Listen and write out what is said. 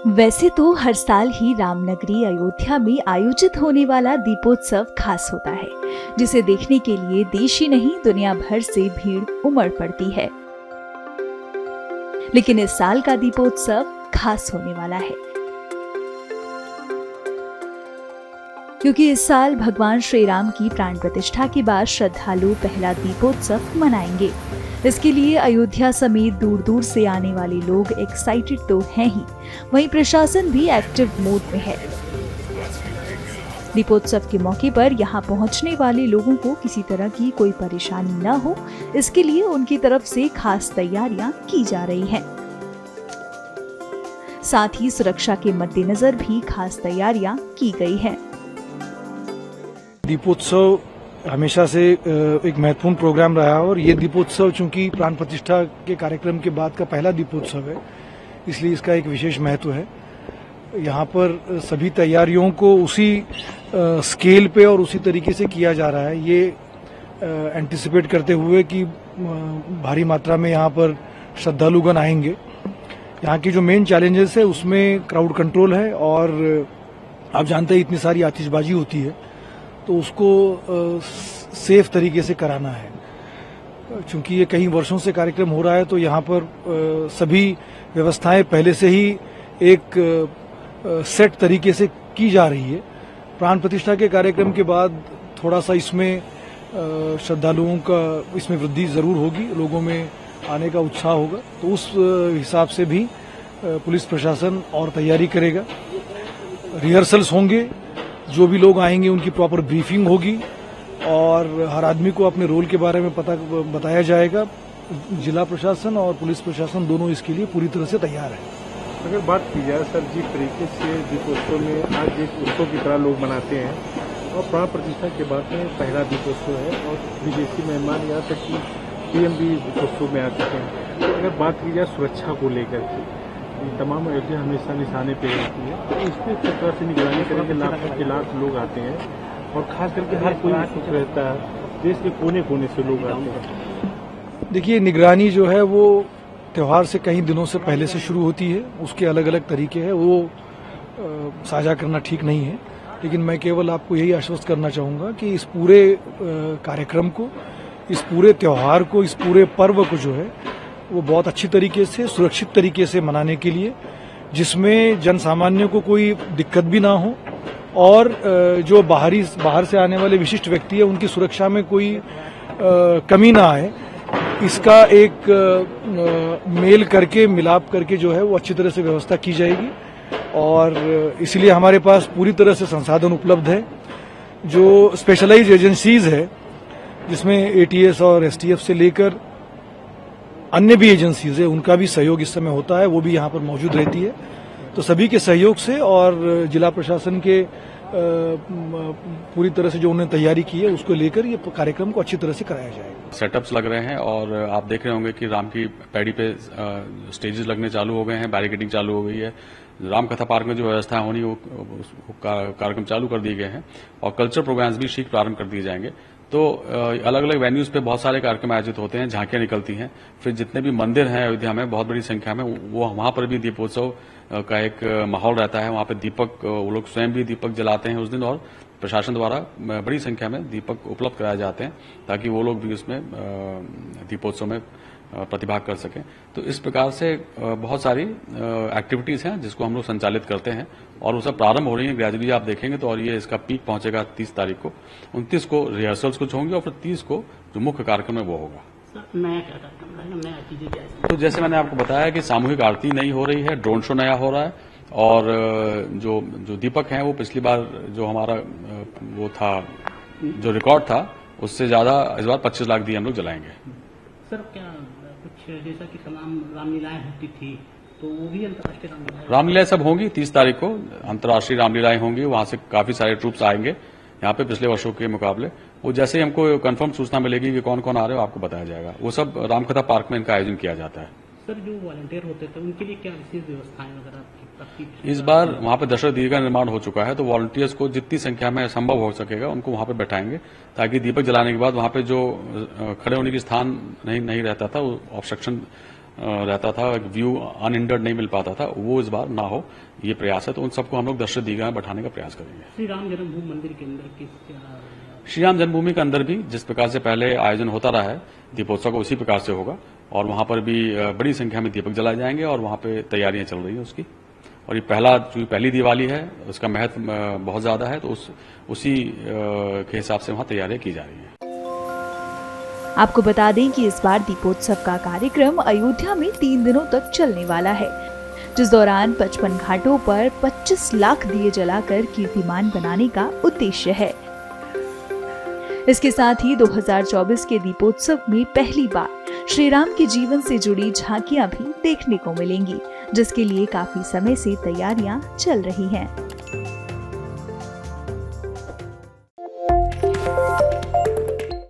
वैसे तो हर साल ही रामनगरी अयोध्या में आयोजित होने वाला दीपोत्सव खास होता है, जिसे देखने के लिए देश ही नहीं दुनिया भर से भीड़ उमड़ पड़ती है। लेकिन इस साल का दीपोत्सव खास होने वाला है, क्योंकि इस साल भगवान श्री राम की प्राण प्रतिष्ठा के बाद श्रद्धालु पहला दीपोत्सव मनाएंगे। इसके लिए अयोध्या समेत दूर दूर से आने वाले लोग एक्साइटेड तो हैं ही, वहीं प्रशासन भी एक्टिव मोड में है। दीपोत्सव के मौके पर यहां पहुंचने वाले लोगों को किसी तरह की कोई परेशानी न हो, इसके लिए उनकी तरफ से खास तैयारियां की जा रही हैं। साथ ही सुरक्षा के मद्देनजर भी खास तैयारियां की गई हैं। दीपोत्सव हमेशा से एक महत्वपूर्ण प्रोग्राम रहा और ये दीपोत्सव चूंकि प्राण प्रतिष्ठा के कार्यक्रम के बाद का पहला दीपोत्सव है, इसलिए इसका एक विशेष महत्व है। यहाँ पर सभी तैयारियों को उसी स्केल पे और उसी तरीके से किया जा रहा है। ये एंटिसिपेट करते हुए कि भारी मात्रा में यहाँ पर श्रद्धालुगण आएंगे। यहाँ की जो मेन चैलेंजेस है उसमें क्राउड कंट्रोल है, और आप जानते हैं इतनी सारी आतिशबाजी होती है तो उसको सेफ तरीके से कराना है। चूंकि ये कई वर्षों से कार्यक्रम हो रहा है तो यहाँ पर सभी व्यवस्थाएं पहले से ही एक सेट तरीके से की जा रही है। प्राण प्रतिष्ठा के कार्यक्रम के बाद थोड़ा सा इसमें श्रद्धालुओं का इसमें वृद्धि जरूर होगी, लोगों में आने का उत्साह होगा, तो उस हिसाब से भी पुलिस प्रशासन और तैयारी करेगा। रिहर्सल्स होंगे, जो भी लोग आएंगे उनकी प्रॉपर ब्रीफिंग होगी और हर आदमी को अपने रोल के बारे में बताया जाएगा। जिला प्रशासन और पुलिस प्रशासन दोनों इसके लिए पूरी तरह से तैयार है। अगर बात की जाए सर, जिस तरीके से दीपोत्सव में आज एक उत्सव की तरह लोग मनाते हैं और प्राण प्रतिष्ठा के बाद में पहला दीपोत्सव है और विदेशी मेहमान यहाँ तक कि पीएम भी दीपोत्सव में आ चुके हैं। तो अगर बात की जाए सुरक्षा को लेकर के, तमाम अयोध्या हमेशा निशाने पे रहती है, तो इस पर किस तरह से निगरानी करेंगे? लाख के लाख लोग आते हैं और खास करके हर कोई खुश रहता है, देश के कोने कोने से लोग आते हैं। देखिए, निगरानी जो है वो त्योहार से कई दिनों से पहले से शुरू होती है, उसके अलग अलग तरीके हैं, वो साझा करना ठीक नहीं है। लेकिन मैं केवल आपको यही आश्वस्त करना चाहूंगा कि इस पूरे कार्यक्रम को, इस पूरे त्योहार को, इस पूरे पर्व को जो है वो बहुत अच्छी तरीके से, सुरक्षित तरीके से मनाने के लिए, जिसमें जन सामान्य को कोई दिक्कत भी ना हो और जो बाहर से आने वाले विशिष्ट व्यक्ति है उनकी सुरक्षा में कोई कमी ना आए, इसका एक मेल करके, मिलाप करके जो है वो अच्छी तरह से व्यवस्था की जाएगी। और इसलिए हमारे पास पूरी तरह से संसाधन उपलब्ध है। जो स्पेशलाइज्ड एजेंसीज है, जिसमें एटीएस और एसटीएफ से लेकर अन्य भी एजेंसीज है, उनका भी सहयोग इस समय होता है, वो भी यहाँ पर मौजूद रहती है। तो सभी के सहयोग से और जिला प्रशासन के पूरी तरह से जो उन्होंने तैयारी की है उसको लेकर ये कार्यक्रम को अच्छी तरह से कराया जाएगा। सेटअप्स लग रहे हैं और आप देख रहे होंगे कि राम की पैड़ी पे स्टेजेस लगने चालू हो गए हैं, बैरिकेडिंग चालू हो गई है। राम कथा पार्क में जो व्यवस्था होनी वो कार्यक्रम चालू कर दिए गए हैं और कल्चर प्रोग्राम्स भी शीघ्र प्रारंभ कर दिए जाएंगे। तो अलग अलग वेन्यूज पे बहुत सारे कार्यक्रम आयोजित होते हैं, झांकियां निकलती हैं। फिर जितने भी मंदिर हैं अयोध्या में बहुत बड़ी संख्या में, वो वहां पर भी दीपोत्सव का एक माहौल रहता है। वहां पे दीपक, वो लोग स्वयं भी दीपक जलाते हैं उस दिन और प्रशासन द्वारा बड़ी संख्या में दीपक उपलब्ध कराए जाते हैं ताकि वो लोग भी उसमें दीपोत्सव में प्रतिभाग कर सकें। तो इस प्रकार से बहुत सारी एक्टिविटीज हैं जिसको हम लोग संचालित करते हैं और वो सब प्रारंभ हो रही है ग्रेजुअली। आप देखेंगे तो, और ये इसका पीक पहुंचेगा 30 तारीख को। 29 को रिहर्सल्स कुछ होंगे और फिर 30 को जो मुख्य कार्यक्रम है वो होगा। नया क्या कार्यक्रम है, नया चीजें क्या? तो जैसे मैंने आपको बताया कि सामूहिक आरती नई हो रही है, ड्रोन शो नया हो रहा है और जो दीपक हैं वो पिछली बार जो हमारा वो था, जो रिकॉर्ड था, उससे ज्यादा इस बार 25 लाख दिए हम लोग जलाएंगे। सर, क्या कुछ जैसा कि तमाम रामलीलाएं होती थी तो वो भी अंतर्राष्ट्रीय रामलीलाएं सब होंगी? 30 तारीख को अंतर्राष्ट्रीय रामलीलाएं होंगी। वहां से काफी सारे ट्रूप्स आएंगे यहाँ पे पिछले वर्षों के मुकाबले। वो जैसे ही हमको कंफर्म सूचना मिलेगी कि कौन कौन आ रहे हो आपको बताया जाएगा। वो सब रामकथा पार्क में इनका आयोजन किया जाता है। सर, जो वॉलंटियर होते थे उनके लिए क्या विशेष व्यवस्थाएं वगैरह? इस बार वहां पे दशरथ दीर्घ का निर्माण हो चुका है, तो वॉलंटियर्स को जितनी संख्या में संभव हो सकेगा उनको वहां पे बैठाएंगे ताकि दीपक जलाने के बाद वहां पे जो खड़े होने की स्थान नहीं रहता था, वो ऑब्स्ट्रक्शन रहता था, एक व्यू अनहिंडर्ड नहीं मिल पाता था, वो इस बार ना हो, ये प्रयास है। तो उन सबको हम लोग दर्शक दीर्घा में बैठाने का प्रयास करेंगे। श्री राम जन्मभूमि मंदिर के अंदर श्री राम जन्मभूमि के अंदर भी जिस प्रकार से पहले आयोजन होता रहा है दीपोत्सव का, उसी प्रकार से होगा और वहां पर भी बड़ी संख्या में दीपक जलाए जाएंगे और वहां पे तैयारियां चल रही है उसकी। और ये पहली दिवाली है, उसका महत्व बहुत ज्यादा है, तो उसी के हिसाब से वहां तैयारियां की जा रही हैं। आपको बता दें कि इस बार दीपोत्सव का कार्यक्रम अयोध्या में 3 दिनों तक चलने वाला है, जिस दौरान 55 घाटों पर 25 लाख दिए जलाकर कीर्तिमान बनाने का उद्देश्य है। इसके साथ ही 2024 के दीपोत्सव में पहली बार श्री राम के जीवन से जुड़ी झांकियां भी देखने को मिलेंगी, जिसके लिए काफी समय से तैयारियां चल रही हैं।